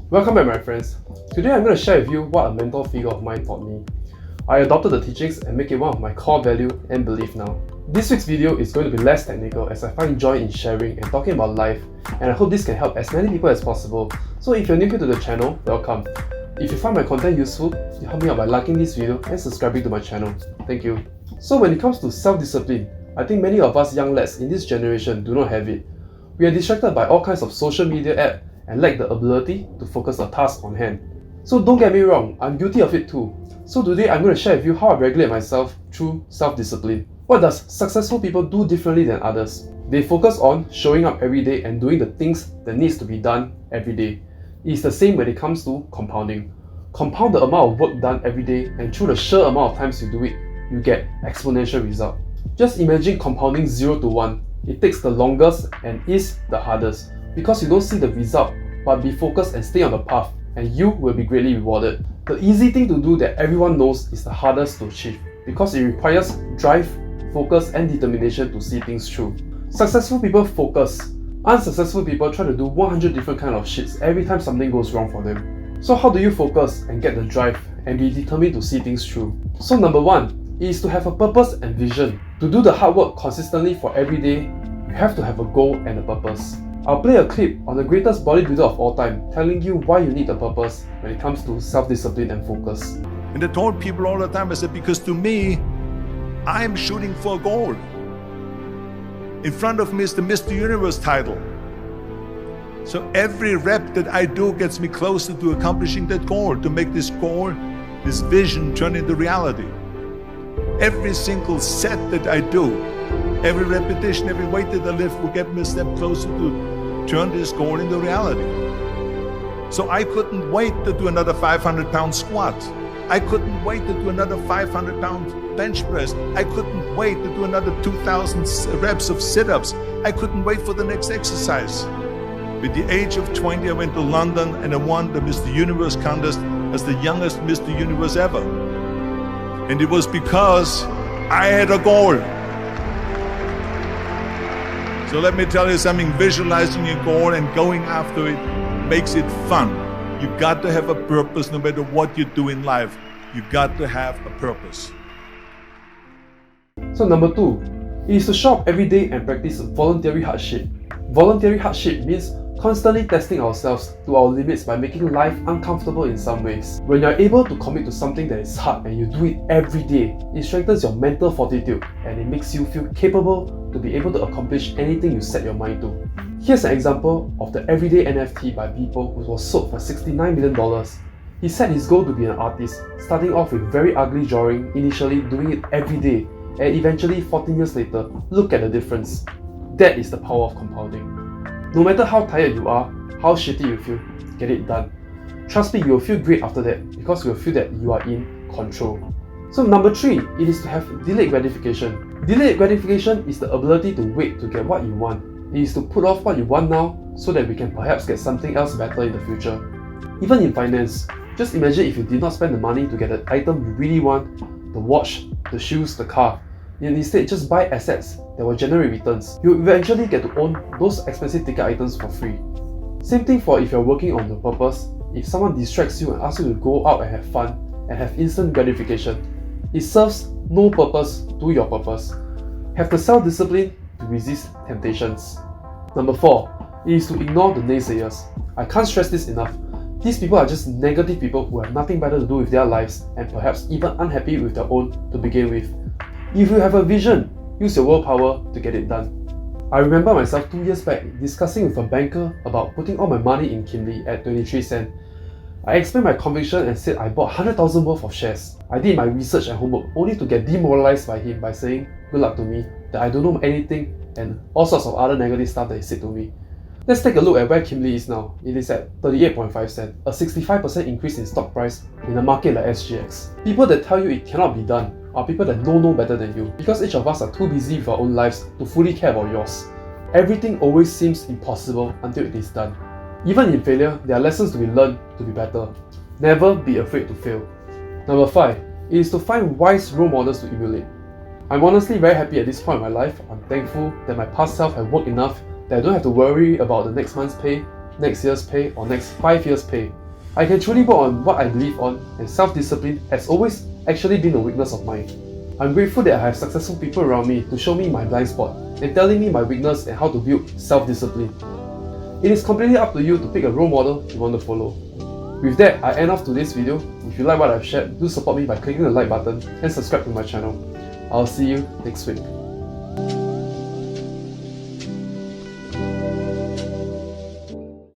Welcome back, my friends. Today I'm going to share with you what a mentor figure of mine taught me. I adopted the teachings and make it one of my core value and belief now. This week's video is going to be less technical as I find joy in sharing and talking about life, and I hope this can help as many people as possible. So if you're new here to the channel, welcome. If you find my content useful, you help me out by liking this video and subscribing to my channel. Thank you. So when it comes to self-discipline, I think many of us young lads in this generation do not have it. We are distracted by all kinds of social media apps and lack the ability to focus a task on hand. So don't get me wrong, I'm guilty of it too. So today I'm going to share with you how I regulate myself through self-discipline. What does successful people do differently than others? They focus on showing up every day and doing the things that needs to be done every day. It's the same when it comes to compounding. Compound the amount of work done every day, and through the sheer amount of times you do it, you get exponential result. Just imagine compounding 0 to 1. It takes the longest and is the hardest because you don't see the result, but be focused and stay on the path, and you will be greatly rewarded. The easy thing to do that everyone knows is the hardest to achieve because it requires drive, focus and determination to see things through. Successful people focus. Unsuccessful people try to do 100 different kind of shits every time something goes wrong for them. So how do you focus and get the drive and be determined to see things through? So number 1 is to have a purpose and vision. To do the hard work consistently for every day, you have to have a goal and a purpose. I'll play a clip on the greatest bodybuilder of all time telling you why you need a purpose when it comes to self-discipline and focus. And I told people all the time, I said, because to me, I'm shooting for a goal. In front of me is the Mr. Universe title. So every rep that I do gets me closer to accomplishing that goal, to make this goal, this vision turn into reality. Every single set that I do, every repetition, every weight that I lift will get me a step closer to turn this goal into reality. So I couldn't wait to do another 500-pound squat. I couldn't wait to do another 500-pound bench press. I couldn't wait to do another 2,000 reps of sit-ups. I couldn't wait for the next exercise. With the age of 20, I went to London and I won the Mr. Universe contest as the youngest Mr. Universe ever. And it was because I had a goal. So let me tell you something, visualizing your goal and going after it makes it fun. You got to have a purpose no matter what you do in life. You got to have a purpose. So number 2 is to show up every day and practice voluntary hardship. Voluntary hardship means constantly testing ourselves to our limits by making life uncomfortable in some ways. When you're able to commit to something that is hard and you do it every day, it strengthens your mental fortitude and it makes you feel capable to be able to accomplish anything you set your mind to. Here's an example of the everyday NFT by Beeple, who was sold for $69 million. He set his goal to be an artist, starting off with very ugly drawing, initially doing it every day, and eventually 14 years later, look at the difference. That is the power of compounding. No matter how tired you are, how shitty you feel, get it done. Trust me, you will feel great after that because you will feel that you are in control. So number 3, it is to have delayed gratification. Delayed gratification is the ability to wait to get what you want. It is to put off what you want now so that we can perhaps get something else better in the future. Even in finance, just imagine if you did not spend the money to get the item you really want, the watch, the shoes, the car, and instead just buy assets that will generate returns. You eventually get to own those expensive ticket items for free. Same thing for if you're working on your purpose. If someone distracts you and asks you to go out and have fun and have instant gratification, it serves no purpose to your purpose. Have the self-discipline to resist temptations. Number 4 is to ignore the naysayers. I can't stress this enough. These people are just negative people who have nothing better to do with their lives and perhaps even unhappy with their own to begin with. If you have a vision, use your willpower to get it done. I remember myself 2 years back discussing with a banker about putting all my money in Kimley at 23 cents. I explained my conviction and said I bought 100,000 worth of shares. I did my research and homework only to get demoralized by him by saying good luck to me, that I don't know anything and all sorts of other negative stuff that he said to me. Let's take a look at where Kimley is now. It is at 38.5 cents, a 65% increase in stock price in a market like SGX. People that tell you it cannot be done are people that know no better than you, because each of us are too busy with our own lives to fully care about yours. Everything always seems impossible until it is done. Even in failure, there are lessons to be learned to be better. Never be afraid to fail. Number 5 is to find wise role models to emulate. I'm honestly very happy at this point in my life. I'm thankful that my past self had worked enough that I don't have to worry about the next month's pay next year's pay, or next 5 years' pay. I can truly work on what I believe on, and self-discipline has always actually been a weakness of mine. I'm grateful that I have successful people around me to show me my blind spot and telling me my weakness and how to build self-discipline. It is completely up to you to pick a role model you want to follow. With that, I end off today's video. If you like what I've shared, do support me by clicking the like button and subscribe to my channel. I'll see you next week.